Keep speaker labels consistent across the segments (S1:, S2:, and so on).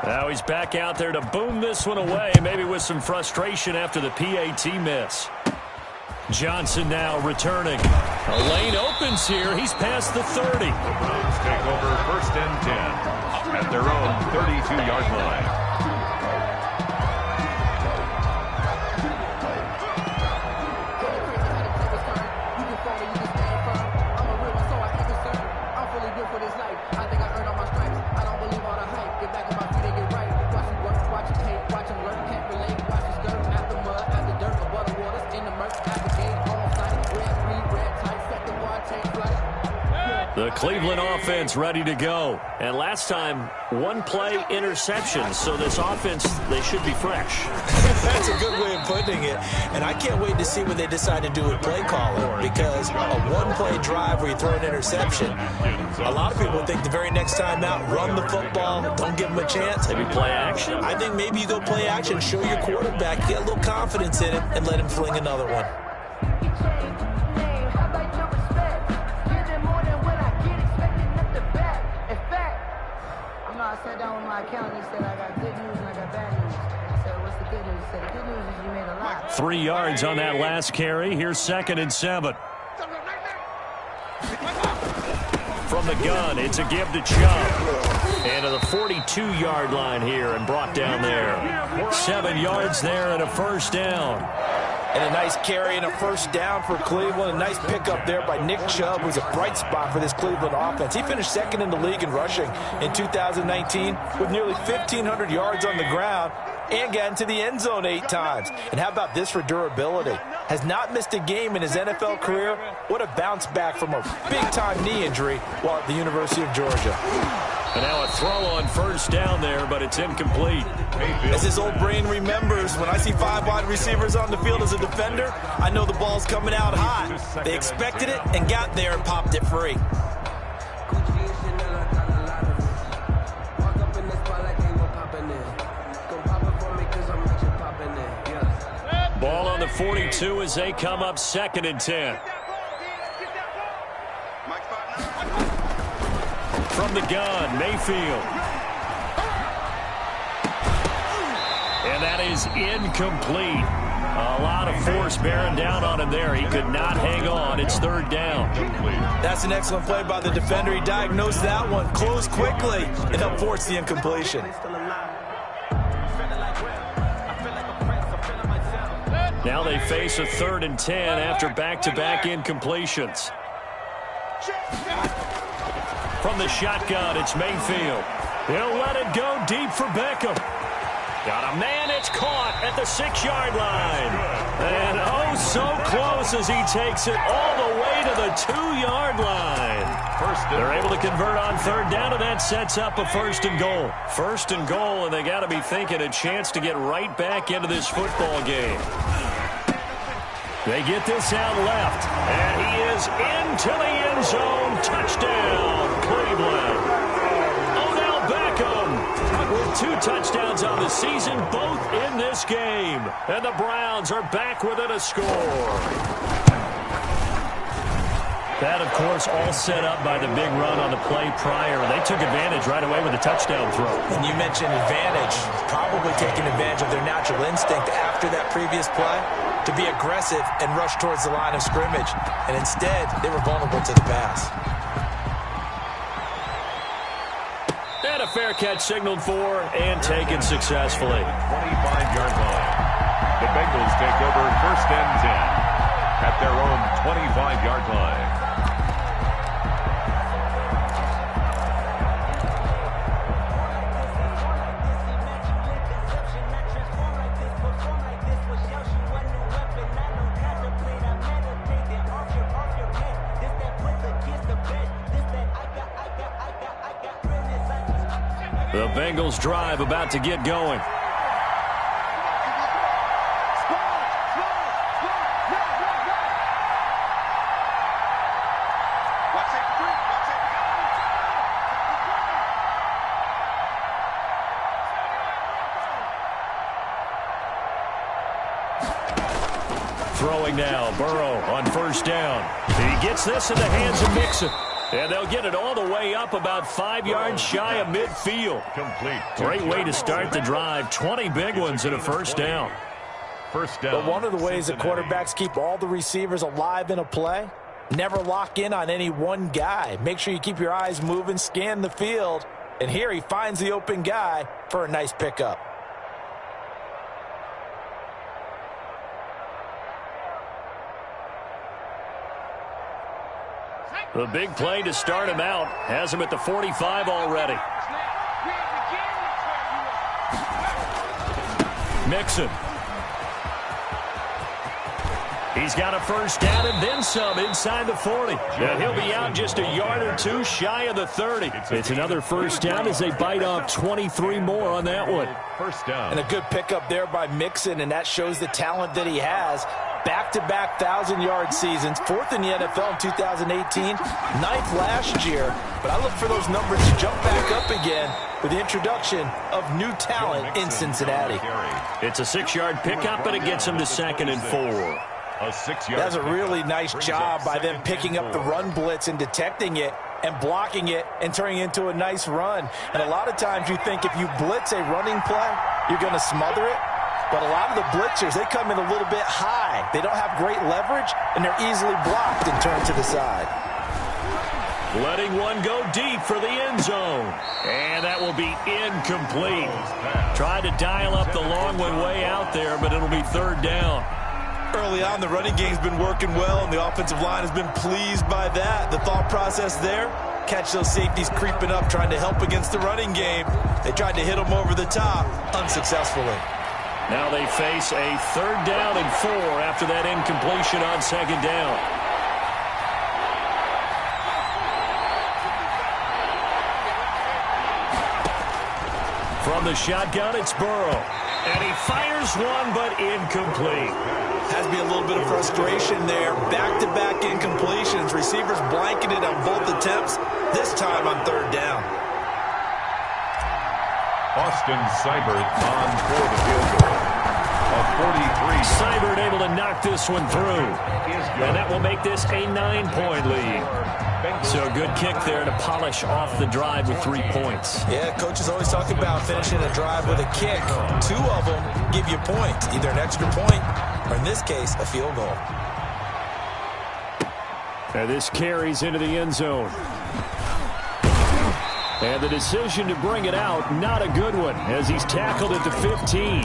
S1: Now he's back out there to boom this one away, maybe with some frustration after the PAT miss. Johnson now returning. A lane opens here. He's past the 30.
S2: The Browns take over 1st and 10 at their own 32-yard line.
S1: The Cleveland offense ready to go. And last time, one play interception. So this offense, they should be fresh.
S3: That's a good way of putting it. And I can't wait to see what they decide to do with play calling. Because a one-play drive where you throw an interception, a lot of people think the very next time out, run the football, don't give them a chance.
S1: Maybe play action?
S3: I think maybe you go play action, show your quarterback, get a little confidence in him, and let him fling another one.
S4: I sat down with my accountant. He said, I got good news and I got bad news. I said, what's the good news? He said, the good news is you made a lot.
S1: 3 yards on that last carry. Here's 2nd and 7. From the gun, it's a give to Chubb. And to the 42-yard line here and brought down there. 7 yards there and a first down.
S3: And a nice carry and a first down for Cleveland. A nice pickup there by Nick Chubb, who's a bright spot for this Cleveland offense. He finished 2nd in the league in rushing in 2019 with nearly 1,500 yards on the ground and got into the end zone 8 times. And how about this for durability? Has not missed a game in his NFL career. What a bounce back from a big-time knee injury while at the University of Georgia.
S1: And now a throw on first down there, but it's incomplete.
S3: As his old brain remembers, when I see 5 wide receivers on the field as a defender, I know the ball's coming out hot. They expected it and got there and popped it free.
S1: Ball on the 42 as they come up 2nd and 10. From the gun, Mayfield. And that is incomplete. A lot of force bearing down on him there. He could not hang on. It's 3rd down.
S3: That's an excellent play by the defender. He diagnosed that one, closed quickly, and helped force the incompletion.
S1: Now they face a 3rd and 10 after back-to-back incompletions. From the shotgun, it's Mayfield. He'll let it go deep for Beckham. Got a man, it's caught at the 6-yard line. And oh, so close as he takes it all the way to the 2-yard line. They're able to convert on 3rd down, and that sets up a 1st and goal. 1st and goal, and they got to be thinking a chance to get right back into this football game. They get this out left, and he is into the end zone. Touchdown, Cleveland. Odell Beckham with 2 touchdowns on the season, both in this game. And the Browns are back within a score. That, of course, all set up by the big run on the play prior. They took advantage right away with a touchdown throw.
S3: And you mentioned advantage, probably taking advantage of their natural instinct after that previous play to be aggressive and rush towards the line of scrimmage. And instead, they were vulnerable to the pass.
S1: And a fair catch signaled for and taken successfully.
S2: 25-yard line. The Bengals take over 1st and 10 at their own 25-yard line.
S1: The Bengals drive about to get going. Throwing now, Burrow on 1st down. He gets this in the hands of Mixon. And they'll get it all the way up about 5 yards shy of midfield.
S2: Complete.
S1: Great way to start the drive. 20 big ones and a first down.
S2: First down.
S3: But one of the ways that quarterbacks keep all the receivers alive in a play, never lock in on any one guy. Make sure you keep your eyes moving, scan the field. And here he finds the open guy for a nice pickup.
S1: The big play to start him out. Has him at the 45 already. Mixon. He's got a first down and then some inside the 40. And he'll be out just a yard or two shy of the 30. It's another first down as they bite off 23 more on that one.
S2: First down.
S3: And a good pickup there by Mixon, and that shows the talent that he has. Back-to-back 1,000-yard seasons, 4th in the NFL in 2018, 9th last year. But I look for those numbers to jump back up again with the introduction of new talent in Cincinnati.
S1: It's a 6-yard pickup, and it gets him to 2nd and 4.
S2: A 6-yard.
S3: That's a really nice job by them picking up the run blitz and detecting it and blocking it and turning it into a nice run. And a lot of times you think if you blitz a running play, you're going to smother it. But a lot of the blitzers, they come in a little bit high. They don't have great leverage, and they're easily blocked and turned to the side.
S1: Letting one go deep for the end zone. And that will be incomplete. Tried to dial up the long one way out there, but it'll be 3rd down.
S3: Early on, the running game's been working well, and the offensive line has been pleased by that. The thought process there, catch those safeties creeping up, trying to help against the running game. They tried to hit them over the top, unsuccessfully.
S1: Now they face a 3rd down and 4 after that incompletion on 2nd down. From the shotgun, it's Burrow. And he fires one, but incomplete.
S3: Has to be a little bit of frustration there. Back-to-back incompletions. Receivers blanketed on both attempts, this time on 3rd down.
S2: Austin Seibert on for the field goal. A 43.
S1: Seibert able to knock this one through. And that will make this a 9-point lead. So a good kick there to polish off the drive with 3 points.
S3: Yeah, coaches always talk about finishing a drive with a kick. 2 of them give you points, either an extra point or, in this case, a field goal.
S1: And this carries into the end zone. And the decision to bring it out, not a good one, as he's tackled at the 15.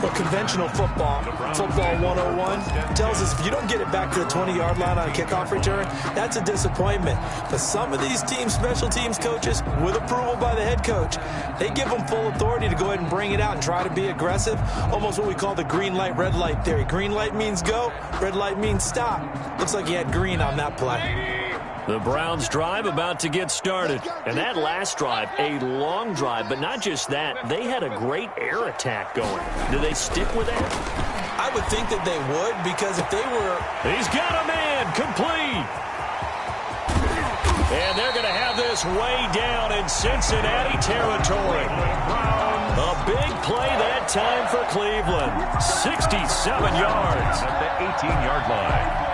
S3: Well, conventional football 101, tells us if you don't get it back to the 20-yard line on a kickoff return, that's a disappointment. But some of these teams, special teams coaches, with approval by the head coach, they give them full authority to go ahead and bring it out and try to be aggressive, almost what we call the green light, red light theory. Green light means go, red light means stop. Looks like he had green on that play.
S1: The Browns drive about to get started. And that last drive, a long drive, but not just that. They had a great air attack going. Do they stick with that?
S3: I would think that they would, because if they were...
S1: He's got a man, complete. And they're going to have this way down in Cincinnati territory. A big play that time for Cleveland. 67 yards.
S2: At the 18-yard line.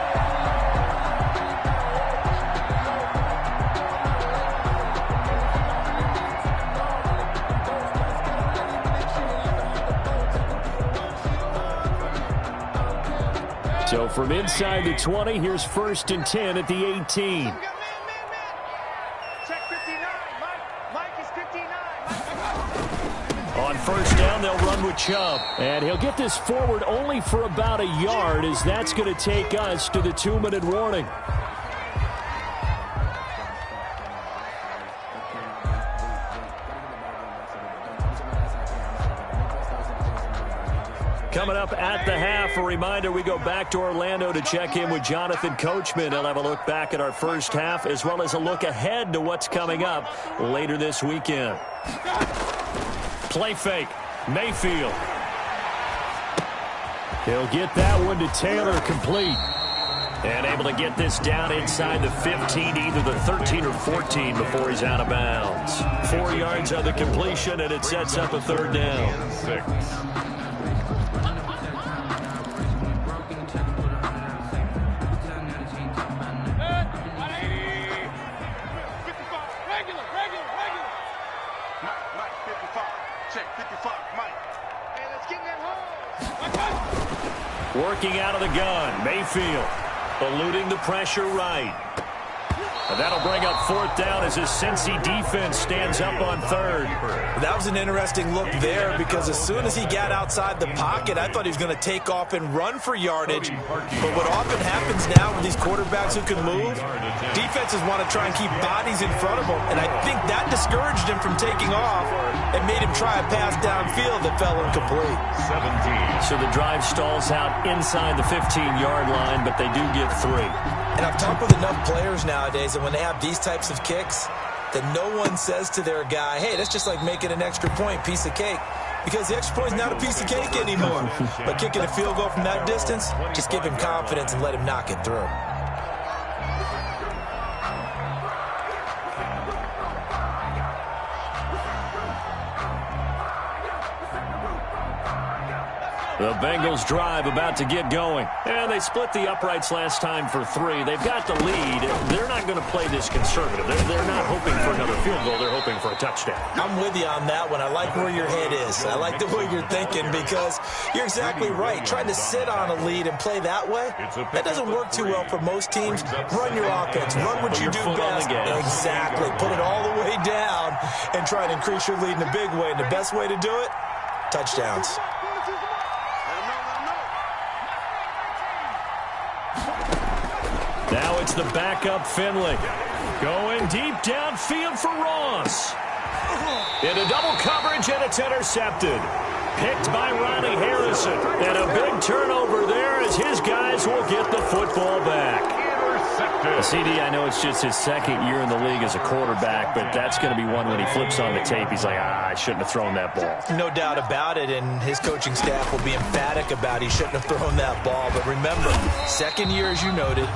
S1: So from inside the 20, here's 1st and 10 at the 18.
S5: Check 59. Mike is 59.
S1: On 1st down, they'll run with Chubb. And he'll get this forward only for about a yard, as that's going to take us to the 2-minute warning. Coming up at the half, a reminder, we go back to Orlando to check in with Jonathan Coachman. He'll have a look back at our first half, as well as a look ahead to what's coming up later this weekend. Play fake. Mayfield. He'll get that one to Taylor, complete. And able to get this down inside the 15, either the 13 or 14 before he's out of bounds. 4 yards on the completion, and it sets up a 3rd down.
S2: 6.
S5: Hey, let's get in that hole.
S1: Working out of the gun, Mayfield eluding the pressure right. And that'll bring up fourth down as his Cincy defense stands up on third.
S3: That was an interesting look there because as soon as he got outside the pocket, I thought he was going to take off and run for yardage. But what often happens now with these quarterbacks who can move, defenses want to try and keep bodies in front of them. And I think that discouraged him from taking off and made him try a pass downfield that fell incomplete.
S2: 17.
S1: So the drive stalls out inside the 15-yard line, but they do get 3.
S3: And I've talked with enough players nowadays that when they have these types of kicks, that no one says to their guy, hey, that's just like making an extra point, piece of cake. Because the extra point is not a piece of cake anymore. But kicking a field goal from that distance, just give him confidence and let him knock it through.
S1: The Bengals drive about to get going. And they split the uprights last time for 3. They've got the lead. They're not going to play this conservative. They're not hoping for another field goal. They're hoping for a touchdown.
S3: I'm with you on that one. I like where your head is. I like the way you're thinking because you're exactly right. Trying to sit on a lead and play that way, that doesn't work too well for most teams. Run your offense. Run what you do best. Exactly. Put it all the way down and try to increase your lead in a big way. And the best way to do it, touchdowns.
S1: Now it's the backup Finley. Going deep downfield for Ross. Into double coverage, and it's intercepted. Picked by Ronnie Harrison. And a big turnover there as his guys will get the football back. CD, I know it's just his second year in the league as a quarterback, but that's going to be one when he flips on the tape. He's like, I shouldn't have thrown that ball.
S3: No doubt about it, and his coaching staff will be emphatic about he shouldn't have thrown that ball. But remember, second year, as you noted,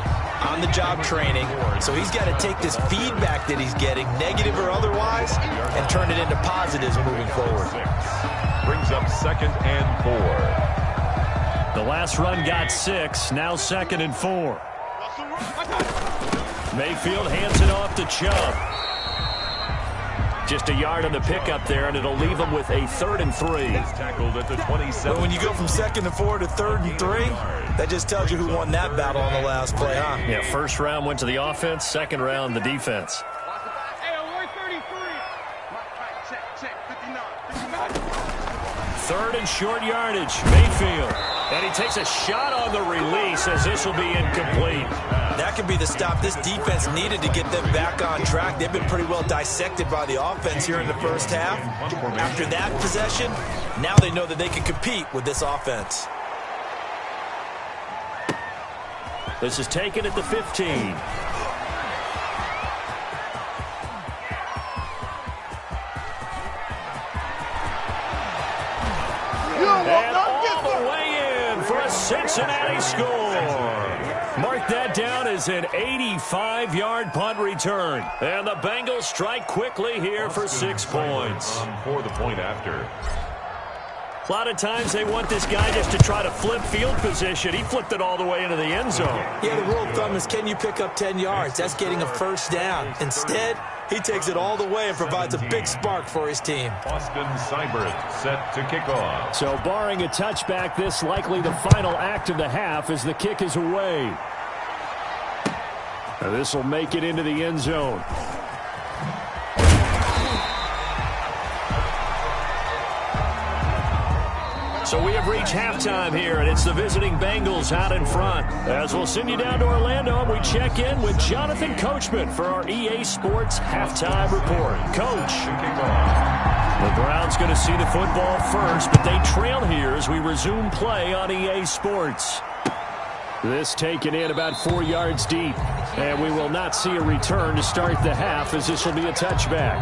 S3: on-the-job training. So he's got to take this feedback that he's getting, negative or otherwise, and turn it into positives moving forward.
S2: Brings up 2nd and 4.
S1: The last run got 6, now 2nd and 4. Mayfield hands it off to Chubb. Just a yard on the pickup there, and it'll leave him with a 3rd and 3.
S2: Tackled at the 27.
S3: Well, when you go from 2nd and 4 to 3rd and 3, that just tells you who won that battle on the last play, huh?
S1: Yeah, first round went to the offense, second round the defense.
S5: Hey, 133. Check. 59.
S1: 3rd and short yardage, Mayfield. And he takes a shot on the release as this will be incomplete.
S3: That could be the stop this defense needed to get them back on track. They've been pretty well dissected by the offense here in the first half. After that possession, now they know that they can compete with this offense.
S1: This is taken at the 15. And all the way in for a Cincinnati score. Mark that down as an 85-yard punt return. And the Bengals strike quickly here for 6 points.
S2: For the point after.
S1: A lot of times they want this guy just to try to flip field position. He flipped it all the way into the end zone.
S3: Yeah, the rule of thumb is can you pick up 10 yards? That's getting a first down. Instead, he takes it all the way and provides a big spark for his team.
S2: Austin Seibert set to kick off.
S1: So barring a touchback, this likely the final act of the half as the kick is away. Now this will make it into the end zone. So we have reached halftime here, and it's the visiting Bengals out in front. As we'll send you down to Orlando, and we check in with Jonathan Coachman for our EA Sports Halftime Report. Coach, the Browns going to see the football first, but they trail here as we resume play on EA Sports. This taken in about 4 yards deep, and we will not see a return to start the half as this will be a touchback.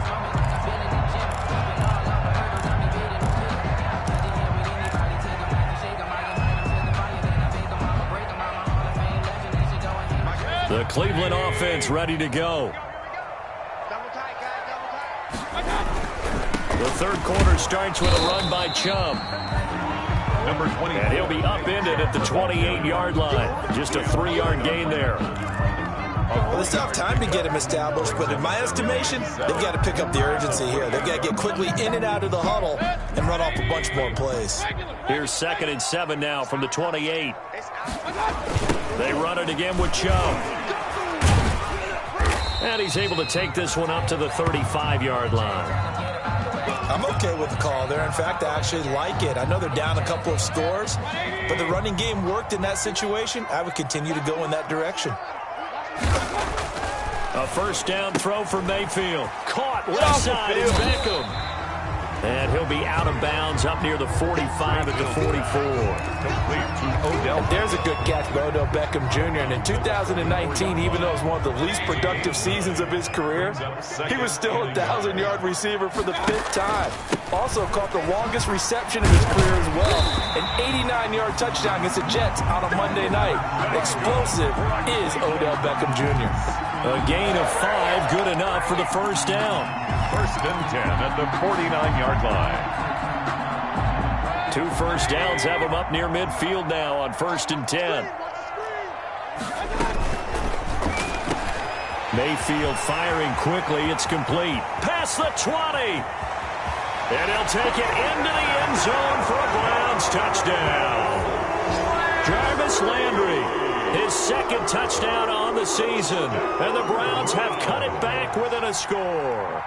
S1: The Cleveland offense ready to go. The third quarter starts with a run by Chubb.
S2: Number 20.
S1: And he'll be upended at the 28-yard line. Just a 3-yard gain there.
S3: Well, they still have time to get him established, but in my estimation, they've got to pick up the urgency here. They've got to get quickly in and out of the huddle and run off a bunch more plays.
S1: Here's 2nd and 7 now from the 28. They run it again with Chubb. And he's able to take this one up to the 35-yard line.
S3: I'm okay with the call there. In fact, I actually like it. I know they're down a couple of scores, but the running game worked in that situation. I would continue to go in that direction.
S1: A 1st down throw for Mayfield. Caught left side is Beckham. And he'll be out of bounds up near the 45 at the 44.
S2: Complete to Odell.
S3: There's a good catch by Odell Beckham Jr. And in 2019, even though it was one of the least productive seasons of his career, he was still a 1,000-yard receiver for the 5th time. Also caught the longest reception of his career as well. An 89-yard touchdown against the Jets on a Monday night. Explosive is Odell Beckham Jr.
S1: A gain of 5, good enough for the 1st down.
S2: 1st and 10 at the 49-yard line.
S1: 2 first downs have him up near midfield now on 1st and 10. Mayfield firing quickly. It's complete. Past the 20. And he'll take it into the end zone for a Browns touchdown. Jarvis Landry. His 2nd touchdown on the season. And the Browns have cut it back within a score.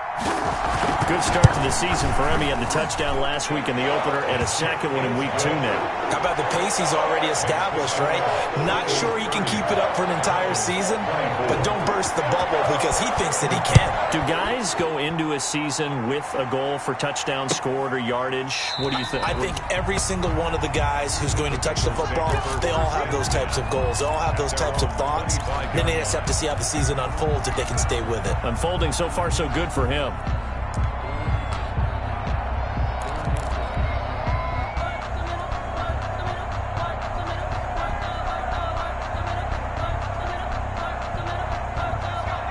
S1: Good start to the season for him. He had the touchdown last week in the opener and a 2nd one in week 2 now.
S3: How about the pace he's already established, right? Not sure he can keep it up for an entire season, but don't burst the bubble because he thinks that he can.
S1: Do guys go into a season with a goal for touchdown scored or yardage? What do you think?
S3: I think every single one of the guys who's going to touch the football, they all have those types of goals. They all have those types of thoughts. Then they just have to see how the season unfolds if they can stay with it.
S1: Unfolding so far so good for him.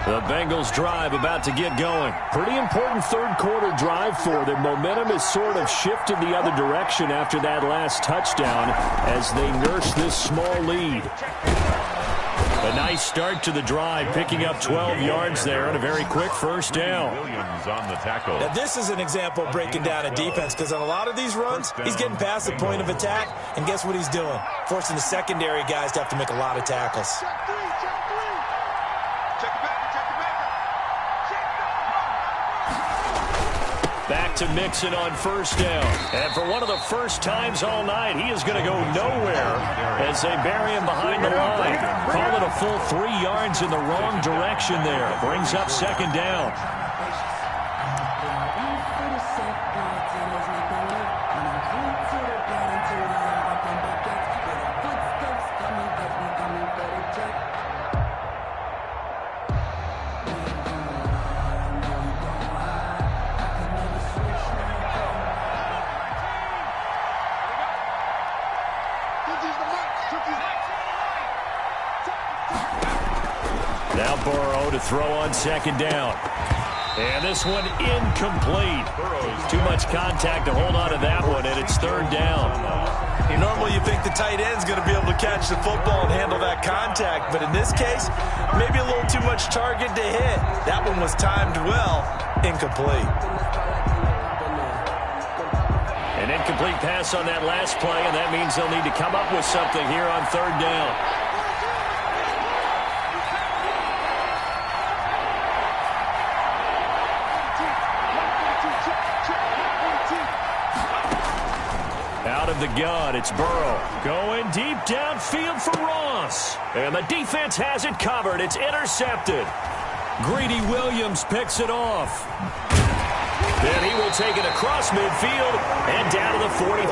S1: The Bengals drive about to get going. Pretty important 3rd quarter drive for them. Momentum has sort of shifted the other direction after that last touchdown as they nurse this small lead. A nice start to the drive, picking up 12 yards there and a very quick 1st down.
S2: Williams on the tackle.
S3: Now, this is an example of breaking down a defense because on a lot of these runs, he's getting past the point of attack, and guess what he's doing? Forcing the secondary guys to have to make a lot of tackles.
S5: Check 3, check 3. Check it back, check it back.
S1: Back to Mixon on 1st down. And for one of the first times all night, he is going to go nowhere as they bury him behind the line. Call it a full 3 yards in the wrong direction there. Brings up 2nd down. Now Burrow to throw on 2nd down. And this one incomplete. Too much contact to hold on to that one, and it's 3rd down.
S3: Normally you think the tight end's going to be able to catch the football and handle that contact, but in this case, maybe a little too much target to hit. That one was timed well. Incomplete.
S1: An incomplete pass on that last play, and that means they'll need to come up with something here on 3rd down. Out of the gun, it's Burrow. Going deep downfield for Ross. And the defense has it covered. It's intercepted. Greedy Williams picks it off. Then he will take it across midfield and down to the 45.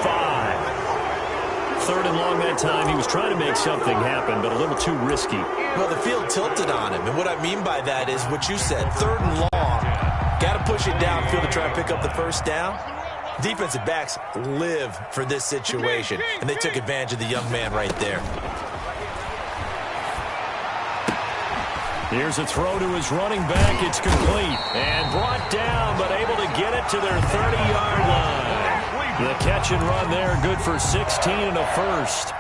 S1: 3rd and long that time. He was trying to make something happen, but a little too risky.
S3: Well, the field tilted on him, and what I mean by that is what you said. 3rd and long. Got to push it downfield to try and pick up the 1st down. Defensive backs live for this situation, and they took advantage of the young man right there.
S1: Here's a throw to his running back. It's complete and brought down, but able to get it to their 30-yard line. The catch and run there, good for 16 and a 1st.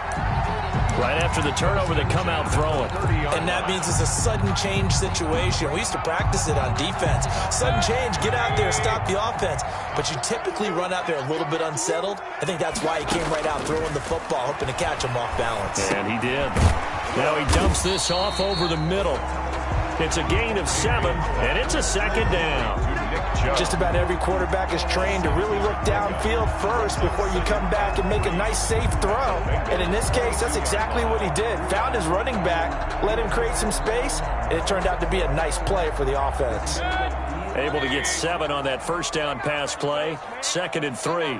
S1: Right after the turnover, they come out throwing.
S3: And that means it's a sudden change situation. We used to practice it on defense. Sudden change, get out there, stop the offense. But you typically run out there a little bit unsettled. I think that's why he came right out throwing the football, hoping to catch him off balance.
S1: And he did. Now he dumps this off over the middle. It's a gain of 7, and it's a second down.
S3: Just about every quarterback is trained to really look downfield first before you come back and make a nice, safe throw. And in this case, that's exactly what he did. Found his running back, let him create some space, and it turned out to be a nice play for the offense.
S1: Able to get 7 on that first down pass play. 2nd and 3.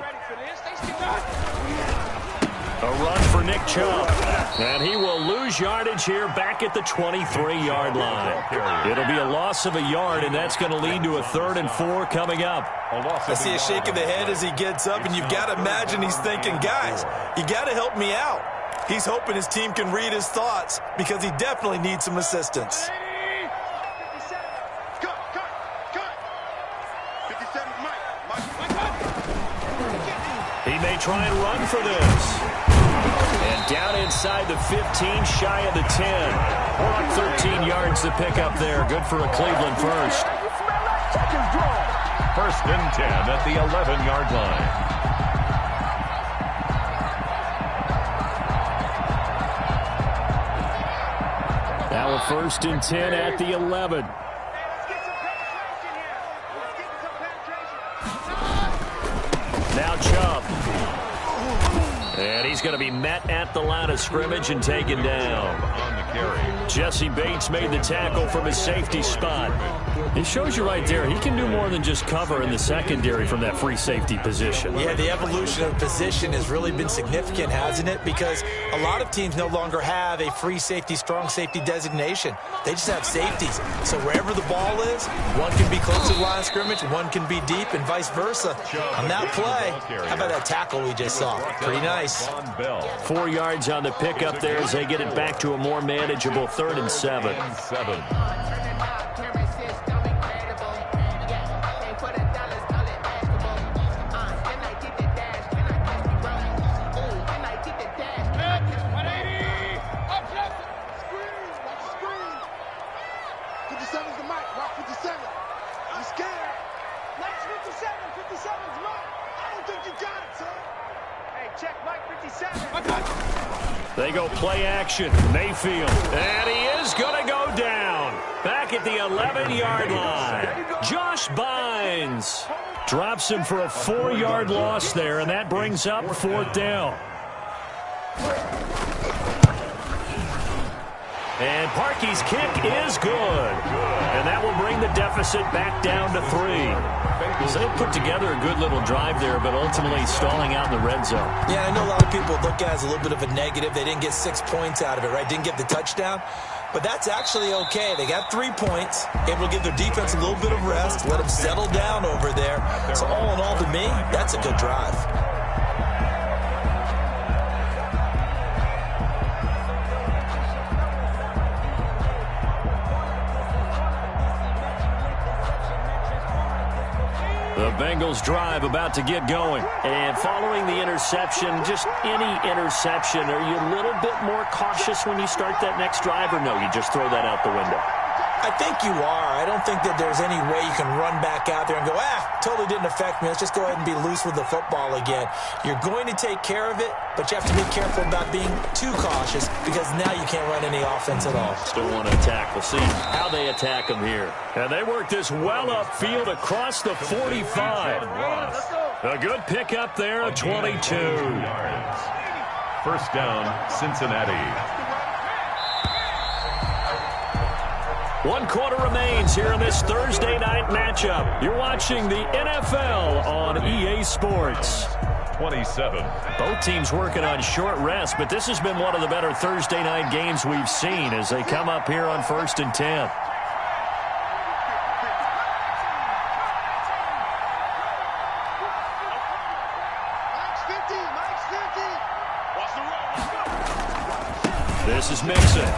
S1: A run for Nick Chubb. And he will lose yardage here back at the 23-yard line. It'll be a loss of a yard, and that's going to lead to a 3rd and 4 coming up.
S3: I see a shake of the head as he gets up, and you've got to imagine he's thinking, guys, you got to help me out. He's hoping his team can read his thoughts because he definitely needs some assistance.
S1: He may try and run for this. And down inside the 15, shy of the 10. 13 yards to pick up there. Good for a Cleveland first.
S2: 1st and 10 at the 11-yard line.
S1: Now a 1st and 10 at the 11. Now Chubb. And he's going to be met at the line of scrimmage and taken down.
S2: On the carry.
S1: Jesse Bates made the tackle from his safety spot. It shows you right there, he can do more than just cover in the secondary from that free safety position.
S3: Yeah, the evolution of position has really been significant, hasn't it? Because a lot of teams no longer have a free safety, strong safety designation. They just have safeties. So wherever the ball is, one can be close to the line of scrimmage, one can be deep, and vice versa. On that play, how about that tackle we just saw? Pretty nice.
S1: 4 yards on the pickup there as they get it back to a more manageable 3rd and 7. They go play action. Mayfield. And he is going to go down. Back at the 11-yard line. Josh Bynes drops him for a 4-yard loss there, and that brings up 4th down. And Parkey's kick is good. And that will bring the deficit back down to 3. So they put together a good little drive there, but ultimately stalling out in the red zone.
S3: Yeah, I know a lot of people look at it as a little bit of a negative. They didn't get 6 points out of it, right? Didn't get the touchdown. But that's actually okay. They got 3 points, able to give their defense a little bit of rest, let them settle down over there. So all in all, to me, that's a good drive.
S1: The Bengals drive about to get going. And following the interception, just any interception, are you a little bit more cautious when you start that next drive, or no, you just throw that out the window?
S3: I think you are. I don't think that there's any way you can run back out there and go, totally didn't affect me. Let's just go ahead and be loose with the football again. You're going to take care of it, but you have to be careful about being too cautious because now you can't run any offense at all.
S1: Still want to attack. We'll see how they attack them here. And they work this well upfield across the 45. A good pickup there at 22.
S2: 1st down, Cincinnati.
S1: 1 quarter remains here in this Thursday night matchup. You're watching the NFL on EA Sports.
S2: 27.
S1: Both teams working on short rest, but this has been one of the better Thursday night games we've seen as they come up here on 1st and 10.
S5: Mike's 50.
S1: This is Mixon.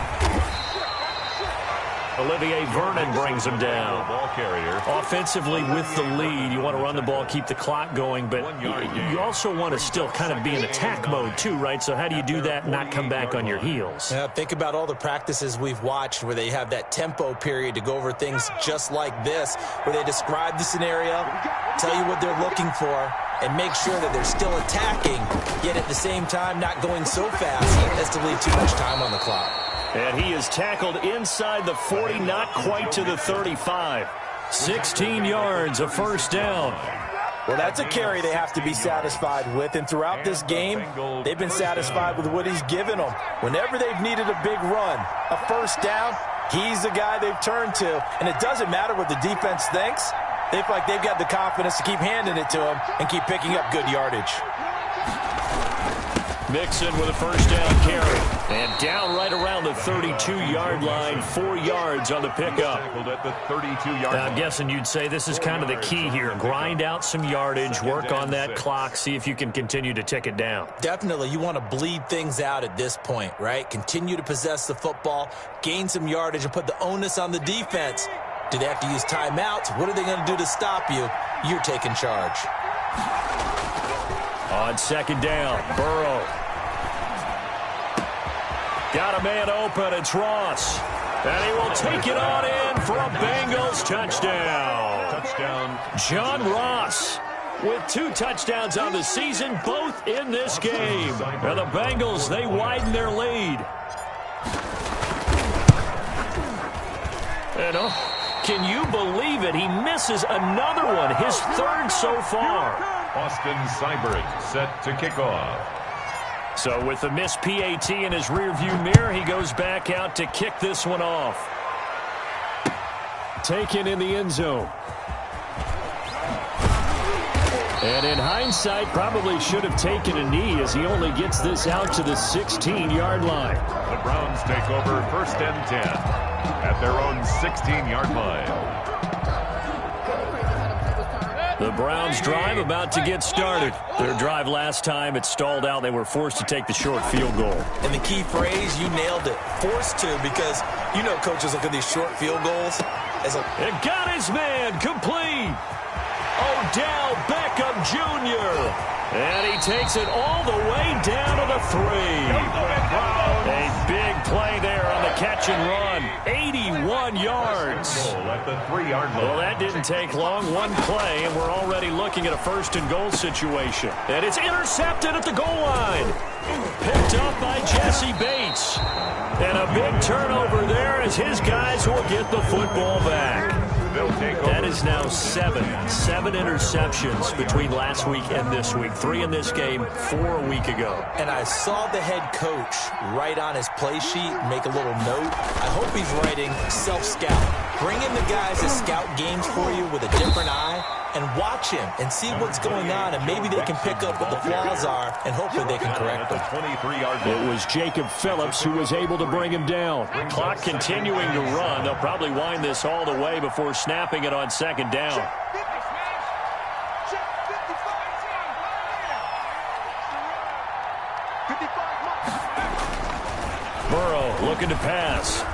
S1: Olivier Vernon brings him down.
S2: Ball carrier.
S1: Offensively, with the lead, you want to run the ball, keep the clock going, but you also want to still kind of be in attack mode too, right? So how do you do that and not come back on your heels?
S3: Yeah, think about all the practices we've watched where they have that tempo period to go over things just like this, where they describe the scenario, tell you what they're looking for, and make sure that they're still attacking, yet at the same time not going so fast as to leave too much time on the clock.
S1: And he is tackled inside the 40, not quite to the 35. 16 yards, a first down.
S3: Well, that's a carry they have to be satisfied with, and throughout this game, they've been satisfied with what he's given them. Whenever they've needed a big run, a first down, he's the guy they've turned to. And it doesn't matter what the defense thinks. They feel like they've got the confidence to keep handing it to him and keep picking up good yardage.
S1: Mixon with a first down carry. And down right around the 32-yard line, 4 yards on the pickup.
S2: At the 32-yard
S1: I'm guessing you'd say this is kind of the key here. Grind out some yardage, work on that clock, see if you can continue to tick it down.
S3: Definitely, you want to bleed things out at this point, right? Continue to possess the football, gain some yardage, and put the onus on the defense. Do they have to use timeouts? What are they going to do to stop you? You're taking charge.
S1: On second down, Burrow. Got a man open, it's Ross. And he will take it on in for a Bengals touchdown.
S2: Touchdown.
S1: John Ross with 2 touchdowns on the season, both in this game. And the Bengals, they widen their lead. And can you believe it? He misses another one, his 3rd so far.
S2: Austin Seibert set to kick off.
S1: So with the missed PAT in his rearview mirror, he goes back out to kick this one off. Taken in the end zone. And in hindsight, probably should have taken a knee as he only gets this out to the 16-yard line.
S2: The Browns take over 1st and 10 at their own 16-yard line.
S1: The Browns drive about to get started. Their drive last time, it stalled out. They were forced to take the short field goal.
S3: And the key phrase, you nailed it, forced to, because you know coaches look at these short field goals as a...
S1: It got his man complete. Odell Beckham Jr. And he takes it all the way down to the 3. A big play there on the catch and run. 81 yards.
S2: At the 3-yard line.
S1: Well, that didn't take long. One play, and we're already looking at a 1st and goal situation. And it's intercepted at the goal line. Picked up by Jesse Bates. And a big turnover there as his guys will get the football back. That is now 7 interceptions between last week and this week. 3 in this game, 4 a week ago.
S3: And I saw the head coach write on his play sheet, make a little note. I hope he's writing self-scout. Bring in the guys that scout games for you with a different eye and watch him and see what's going on, and maybe they can pick up what the flaws are, and hopefully they can correct them.
S1: It was Jacob Phillips who was able to bring him down. Clock continuing to run. They'll probably wind this all the way before snapping it on second down. Burrow looking to pass.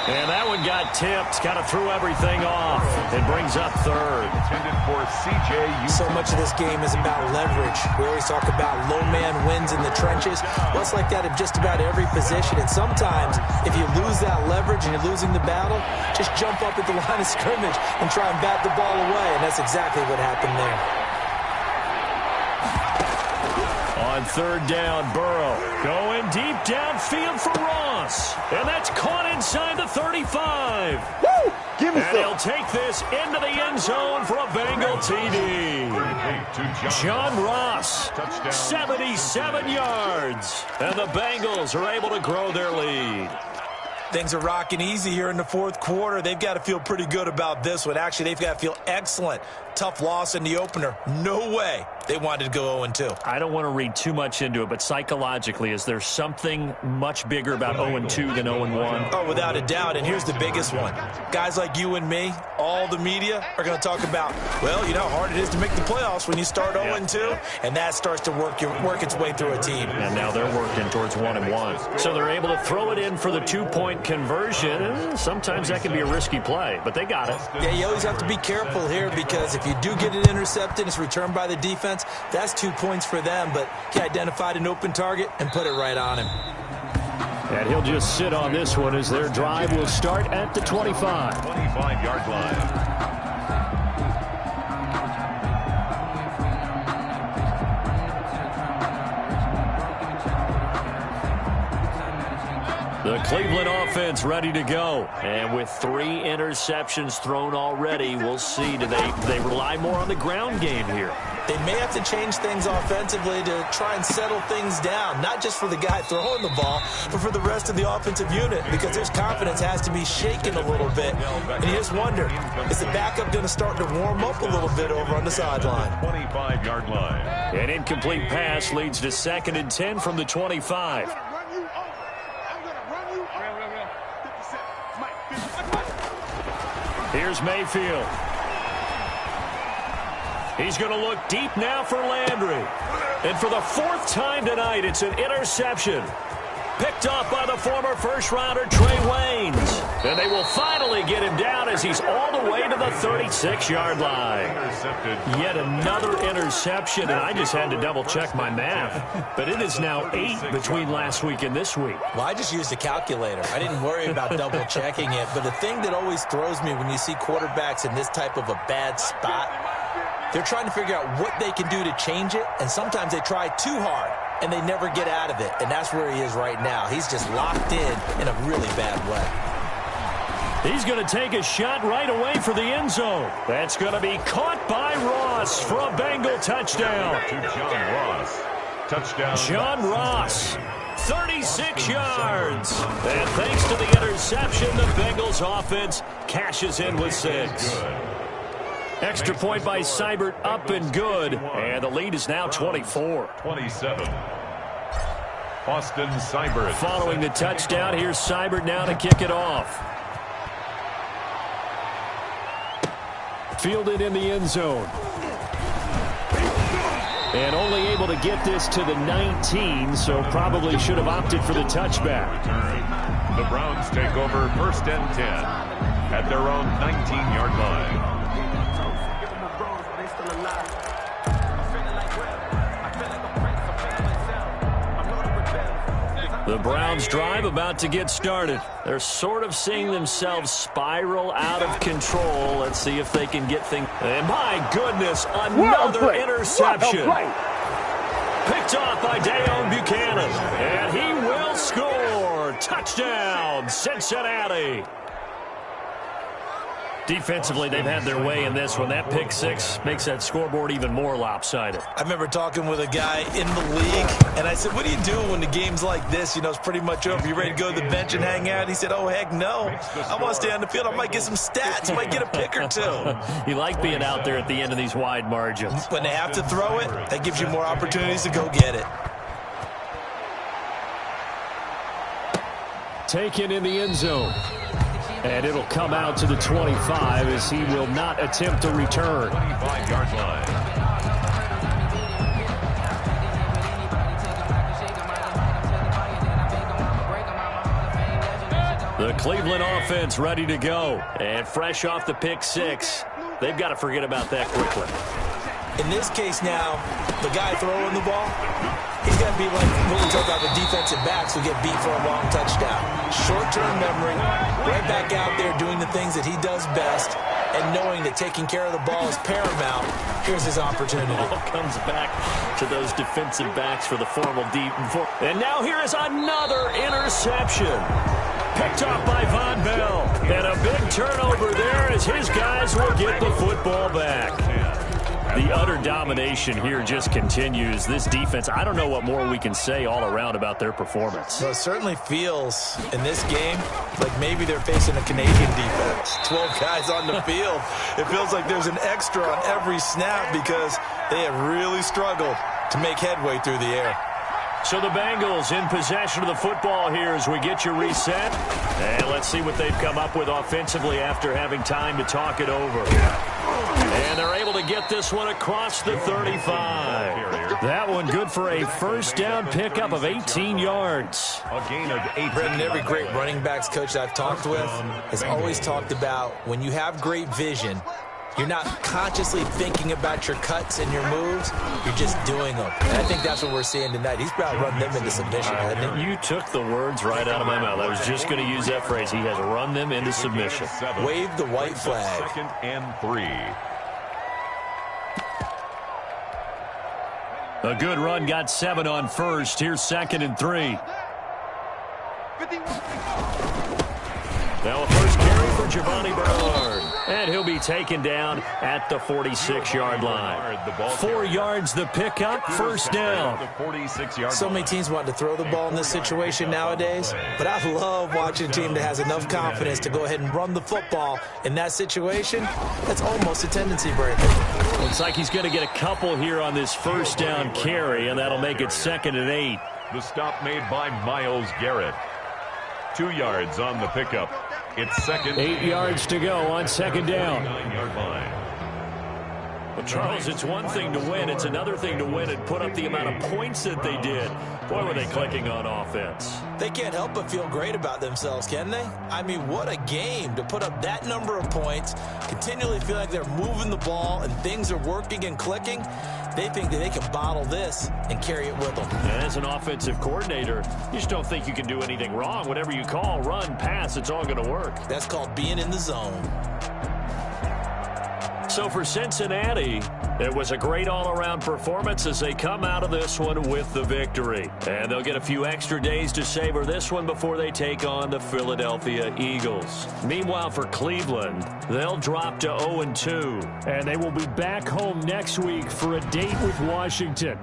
S1: And that one got tipped, kind of threw everything off. It brings up 3rd.
S2: Intended for C.J.
S3: So much of this game is about leverage. We always talk about low man wins in the trenches. Well, it's like that in just about every position. And sometimes, if you lose that leverage and you're losing the battle, just jump up at the line of scrimmage and try and bat the ball away. And that's exactly what happened there.
S1: On 3rd down, Burrow going deep downfield for Ross. And that's caught inside the 35.
S5: Woo! Give me
S1: and he'll take this into the end zone for a Bengal TD. John Ross, 77 yards. And the Bengals are able to grow their lead.
S3: Things are rocking easy here in the 4th quarter. They've got to feel pretty good about this one. Actually, they've got to feel excellent. tough loss in the opener. No way they wanted to go 0-2.
S1: I don't want to read too much into it, but psychologically, is there something much bigger about 0-2 than 0-1?
S3: Oh, without a doubt, and here's the biggest one. Guys like you and me, all the media, are going to talk about, well, you know how hard it is to make the playoffs when you start 0-2, and that starts to work its way through a team.
S1: And now they're working towards 1-1. So they're able to throw it in for the 2-point conversion. Sometimes that can be a risky play, but they got it.
S3: Yeah, you always have to be careful here because if you do get it intercepted, it's returned by the defense. That's 2 points for them, but he identified an open target and put it right on him.
S1: And he'll just sit on this one as their drive will start at the 25.
S2: 25-yard line.
S1: The Cleveland offense ready to go. And with 3 interceptions thrown already, we'll see. Do they rely more on the ground game here?
S3: They may have to change things offensively to try and settle things down, not just for the guy throwing the ball, but for the rest of the offensive unit, because their confidence has to be shaken a little bit. And you just wonder, is the backup going to start to warm up a little bit over on the sideline?
S2: 25-yard line.
S1: An incomplete pass leads to 2nd and 10 from the 25. Here's Mayfield. He's going to look deep now for Landry. And for the 4th time tonight, it's an interception. Picked off by the former first-rounder Trey Waynes. And they will finally get him down as he's all the way to the 36-yard line. Yet another interception, and I just had to double-check my math. But it is now 8 between last week and this week.
S3: Well, I just used a calculator. I didn't worry about double-checking it. But the thing that always throws me when you see quarterbacks in this type of a bad spot, they're trying to figure out what they can do to change it, and sometimes they try too hard, and they never get out of it. And that's where he is right now. He's just locked in a really bad way.
S1: He's going to take a shot right away for the end zone. That's going to be caught by Ross for a Bengal touchdown.
S2: To John Ross. Touchdown.
S1: John Ross, 36 yards. And thanks to the interception, the Bengals offense cashes in with 6. Extra point by Seibert, up and good. And the lead is now 24.
S2: 27. Austin Seibert.
S1: Following the touchdown, here's Seibert now to kick it off. Fielded in the end zone. And only able to get this to the 19, so probably should have opted for the touchback.
S2: The Browns take over 1st and 10 at their own 19-yard line.
S1: The Browns drive about to get started. They're sort of seeing themselves spiral out of control. Let's see if they can get things. And my goodness, another interception. Picked off by Deone Bucannon. And he will score. Touchdown, Cincinnati. Defensively, they've had their way in this one. That pick 6 makes that scoreboard even more lopsided.
S3: I remember talking with a guy in the league, and I said, what do you do when the game's like this? You know, it's pretty much over. You ready to go to the bench and hang out? He said, oh, heck no. I want to stay on the field. I might get some stats. I might get a pick or 2.
S1: You like being out there at the end of these wide margins.
S3: When they have to throw it, that gives you more opportunities to go get it.
S1: Taken in the end zone. And it'll come out to the 25 as he will not attempt to return.
S2: 25-yard line.
S1: The Cleveland offense ready to go. And fresh off the pick 6. They've got to forget about that quickly.
S3: In this case now, the guy throwing the ball, he's got to be like when we talk about the defensive backs who get beat for a long touchdown. Short-term memory, right back out there doing the things that he does best, and knowing that taking care of the ball is paramount. Here's his opportunity.
S1: All comes back to those defensive backs for the formal deep. And now here is another interception. Picked off by Von Bell. And a big turnover there as his guys will get the football back. The utter domination here just continues. This defense, I don't know what more we can say all around about their performance.
S3: Well, it certainly feels in this game like maybe they're facing a Canadian defense. 12 guys on the field. It feels like there's an extra on every snap because they have really struggled to make headway through the air.
S1: So the Bengals in possession of the football here as we get you reset. And let's see what they've come up with offensively after having time to talk it over. And they're able to get this one across the 35. That one good for a first down pickup of 18 yards.
S2: A gain of 8.
S3: Brendan, every great running backs coach I've talked with has always talked about when you have great vision, you're not consciously thinking about your cuts and your moves. You're just doing them. And I think that's what we're seeing tonight. He's about to run them into submission, hasn't he?
S1: You took the words right out of my mouth. I was just going to use that phrase. He has run them into submission.
S3: Wave the white flag.
S2: 2nd and 3.
S1: A good run got 7 on first. Here's 2nd and 3.
S5: 51.
S1: Now a first carry for Giovanni Bernard. And he'll be taken down at the 46-yard line. 4 yards the pickup, first down.
S3: So many teams want to throw the ball in this situation nowadays, but I love watching a team that has enough confidence to go ahead and run the football in that situation. That's almost a tendency breaker.
S1: Looks like he's going to get a couple here on this first down carry, and that'll make it 2nd and 8.
S2: The stop made by Myles Garrett. 2 yards on the pickup. It's 2nd.
S1: 8 yards to go on 2nd down.
S2: 9-yard line.
S1: Well, Charles, it's one thing to win. It's another thing to win and put up the amount of points that they did. Boy, were they clicking on offense.
S3: They can't help but feel great about themselves, can they? I mean, what a game to put up that number of points, continually feel like they're moving the ball and things are working and clicking. They think that they can bottle this and carry it with them.
S1: As an offensive coordinator, you just don't think you can do anything wrong. Whatever you call, run, pass, it's all going to work.
S3: That's called being in the zone.
S1: So for Cincinnati, it was a great all-around performance as they come out of this one with the victory. And they'll get a few extra days to savor this one before they take on the Philadelphia Eagles. Meanwhile, for Cleveland, they'll drop to 0-2. And they will be back home next week for a date with Washington.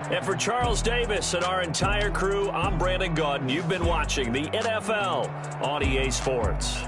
S1: And for Charles Davis and our entire crew, I'm Brandon Gaudin. You've been watching the NFL on EA Sports.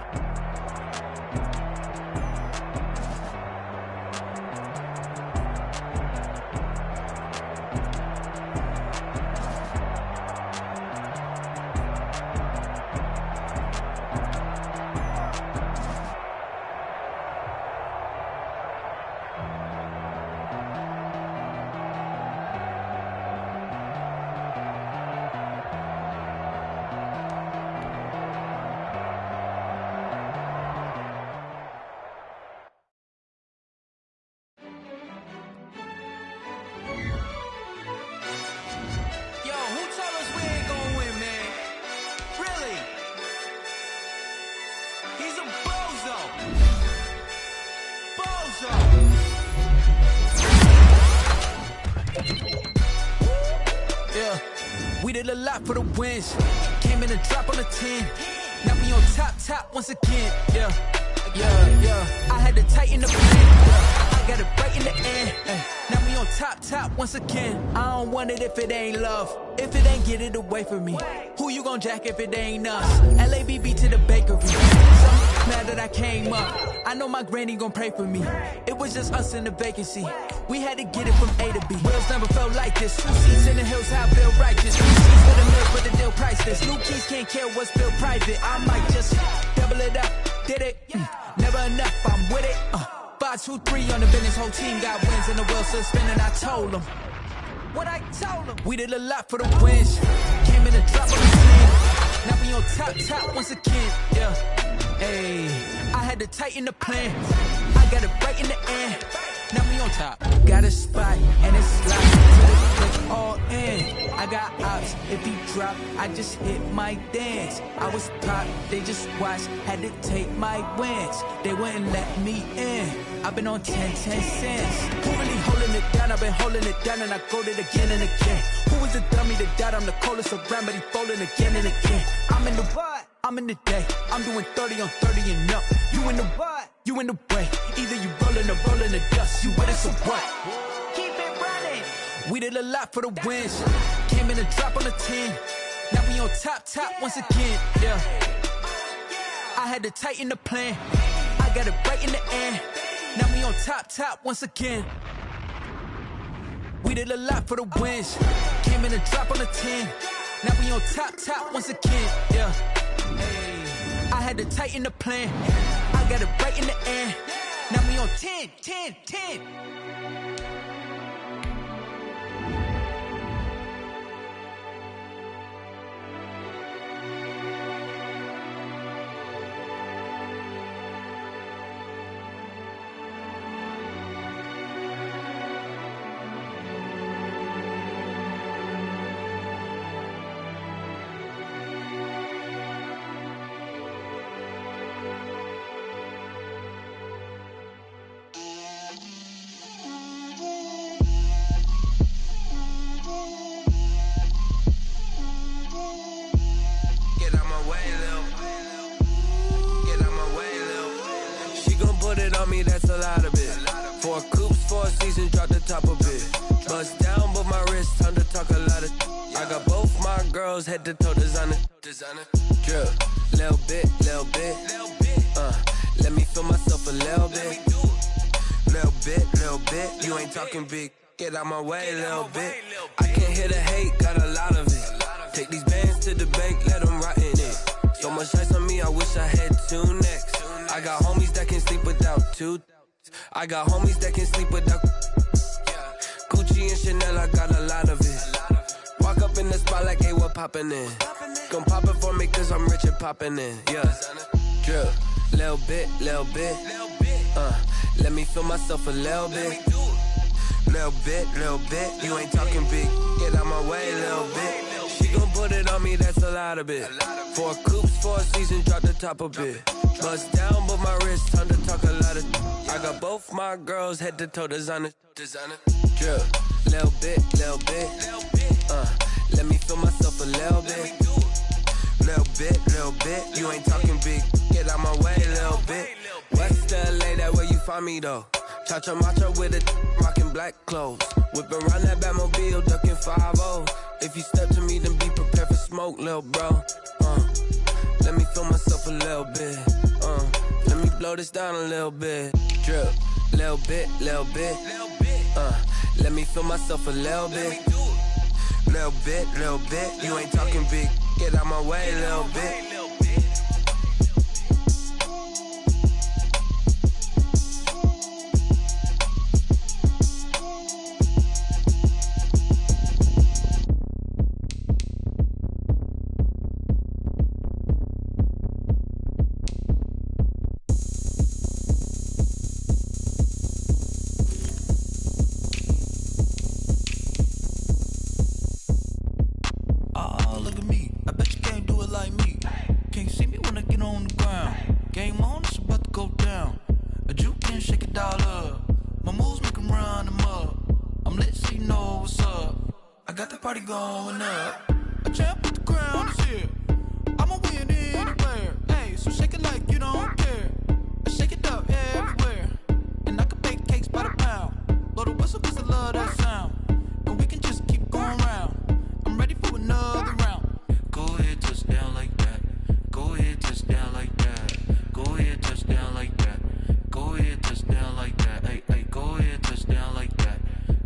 S6: We did a lot for the wins. Came in and drop on the 10. Now we on top once again. Yeah. I had to tighten the plan. I got it right in the end. Now we on top once again. I don't want it if it ain't love. If it ain't, get it away from me. Who you gon' jack if it ain't us? LABB to the bakery. So mad that I came up. I know my granny gon' pray for me. It was just us in the vacancy. We had to get it from A to B. Wheels never felt like this. 2 seats in the hills, how I feel righteous. 2 seats with a mill, but the deal priceless. New keys can't care what's built private. I might just double it up. Did it? Never enough, I'm with it. 5, 2, 3 on the business. Whole team got wins and the wheels still spinning. I told them what I told them. We did a lot for the wins. Came in and dropped on the 10. Now we on top once again. Yeah. Hey, I had to tighten the plan. I got it right in the end. Now we on top. Got a spot and it's locked to the click all in. I got ops. If he drop, I just hit my dance. I was pop, they just watched. Had to take my wins. They wouldn't let me in. I've been on 10 cents. Who really holding it down? I've been holding it down and I go it again and again. Who was the dummy that died? I'm the coldest around, but he folding again and again. I'm in the what? I'm in the day. I'm doing 30 on 30 and up. You in the what? You in the way, either you rollin' or rollin' the dust. You with it, so what? Keep it running. We did a lot for the wins. Came in a drop on the 10. Now we on top once again, yeah. I had to tighten the plan. I got it right in the end. Now we on top once again. We did a lot for the wins. Came in a drop on the 10. Now we on top once again, yeah. Hey. I had to tighten the plan. I got it right in the end. Now we on 10.
S7: That's a lot of it. 4 coops, 4 seasons, drop the top of it. Bust down, but my wrist, time to talk a lot of. I got both my girls head to toe designer. Drip, little bit. Let me feel myself a little bit. Little bit. You ain't talking big. Get out my way, little bit. I can't hear the hate, got a lot of it. Take these bands to the bank, let them rot in it. So much ice on me, I wish I had 2 necks. I got homies that can sleep without 2. I got homies that can sleep without Gucci and Chanel, I got a lot of it. Walk up in the spot like, hey, what poppin' in? Gon' pop it for me cause I'm rich and poppin' in, yeah. Drip, little bit. Let me feel myself a little bit. Little bit. You ain't talking big. Get out my way, little bit. She gon' put it on me, that's a lot of it. 4 coops, 4 seasons, drop the top a bit. Bust down, but my wrist, time to talk a lot of. I got both my girls head to toe designer. Drip, little bit. Let me feel myself a little bit. Little bit. You ain't talking big. Get out my way, little bit. West LA, that where you find me though. Cha-cha matcha with it, rockin' black clothes. Whip around that Batmobile, ducking 5-0. If you step to me, then be prepared for smoke, lil' bro. Let me feel myself a little bit. Let me blow this down a little bit. Drip, little bit. Let me feel myself a little bit. Little bit. You ain't talking big. Get out my way, little bit.
S6: Party going up. A champ with the crown is here. I'ma win anywhere. Hey, so shake it like you don't care. I shake it up everywhere. And I can bake cakes by the pound. Blow the whistle cause I love that sound. And we can just keep going round. I'm ready for another round. Go ahead, touch down like that. Go ahead, touch down like that. Go ahead, touch down like that. Go ahead, touch down like that. Hey, go ahead, touch down like that.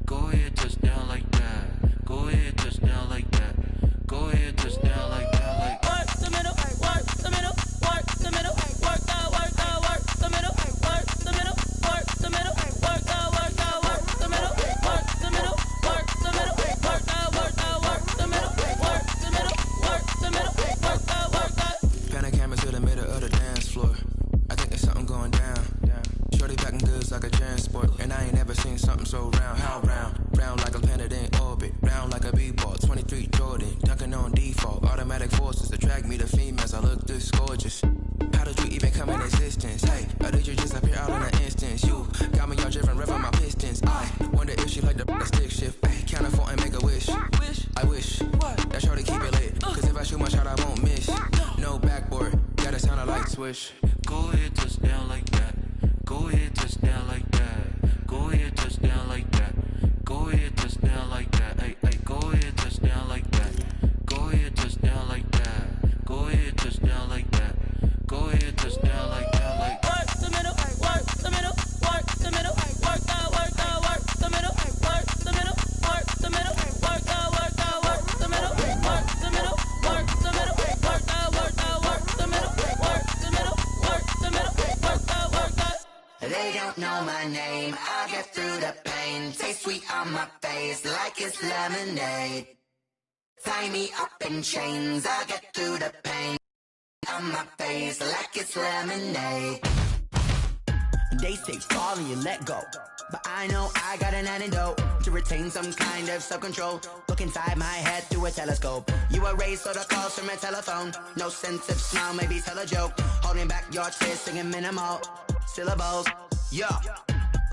S6: Go ahead, touch down like that. Go ahead, touch down like that. Go ahead, touch down like that. Like work the middle, work the middle, work the middle, work the middle, work the middle, work the middle, work the middle, work the middle, work the middle, work the middle, work the middle, work the.
S8: Pan a camera to the middle of the dance floor. I think there's something going down. Shorty packing goods like a transport, and I ain't never seen something so round. How round? Round like a planet in orbit. Round like a b-ball, 23 Jordan, dunking on default. Automatic forces attract me to females, I look this gorgeous. How did you even come in existence? Hey, or did you just appear out in an instance? You got me all driven, revving my pistons. I wonder if she like the stick shift. Hey, count it 4 and make a wish. I wish that shorty keep it lit, cause if I shoot my shot I won't miss. No backboard, gotta sound a light switch.
S6: Go ahead, touch down like that.
S9: get through the pain. Taste sweet on my face like it's lemonade. Tie me up in chains, I get through the pain. On my face like it's lemonade.
S10: They say fall and you let go, but I know I got an antidote to retain some kind of self-control. Look inside my head through a telescope. You erase all the calls from a telephone. No sense of smile, maybe tell a joke. Holding back your tears, singing minimal syllables. Yeah,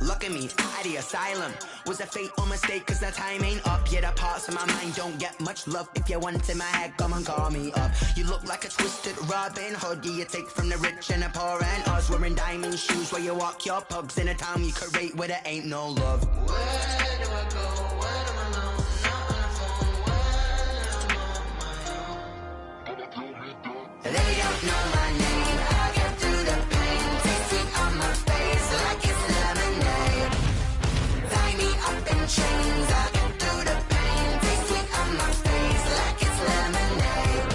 S10: look at me, at the asylum. Was a fate or mistake, cause the time ain't up. Yet the parts of my mind don't get much love. If you want in my head, come and call me up. You look like a twisted Robin Hood. You take from the rich and the poor and us. Wearing diamond shoes where you walk your pugs in a town you create where there ain't no love.
S9: Where do I go? Where am I alone? Not on the phone. When I'm on my own. They don't know my name. I get through the pain. Taste sweet on my face like it's lemonade. Tie me up in chains. I get through the pain. Taste sweet on my face like it's lemonade.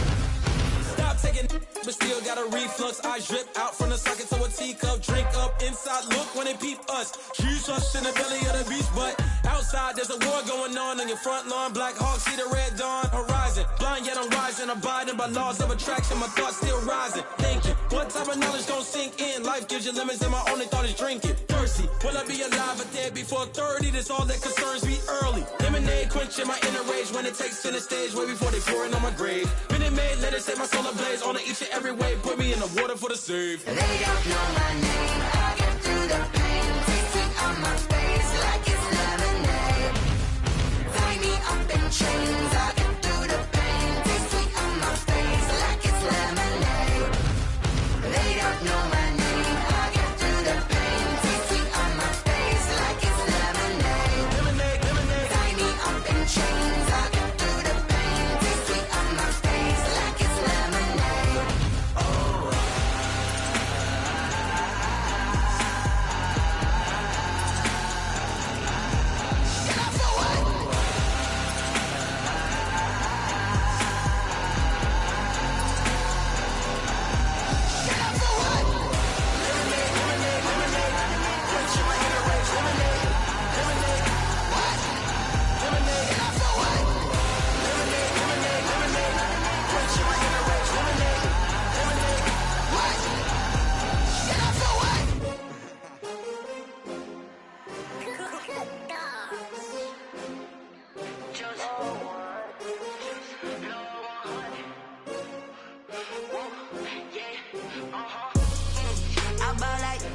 S11: Stop taking, but still got a reflux. I drip out from the socket to a teacup. Drink up inside, look when they peep us. Choose us in the belly of the beast, but outside there's a war going on your front lawn. Black Hawk, see the red dawn horizon. Blind yet I'm rising, abiding by laws of attraction. My thoughts still rising, thinking what type of knowledge don't sink in. Life gives you limits and my only thought is drinking. Thirsty, will I be alive or dead before 30? That's all that concerns me early. Lemonade quenching my inner rage when it takes center stage way before they pour it on my grave. Minute Maid, let it set my soul ablaze on each and every way. Put me in the water for the save.
S9: They don't know my name. I get through the pain. Taste sweet on my face like it's lemonade. Tie me up in chains. I get through the pain. Taste sweet on my face like it's lemonade. They don't know my name. I get through the pain. Taste sweet on my face like it's lemonade.
S11: Lemonade, lemonade.
S9: Tie me up in chains. I get through the pain. Taste sweet on my face like it's lemonade.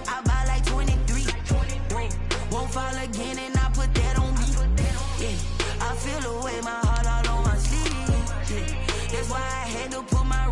S10: I ball like 23. Won't fall again and I put that on me. Yeah, I feel the way my heart all on my sleeve. Yeah, that's why I had to put my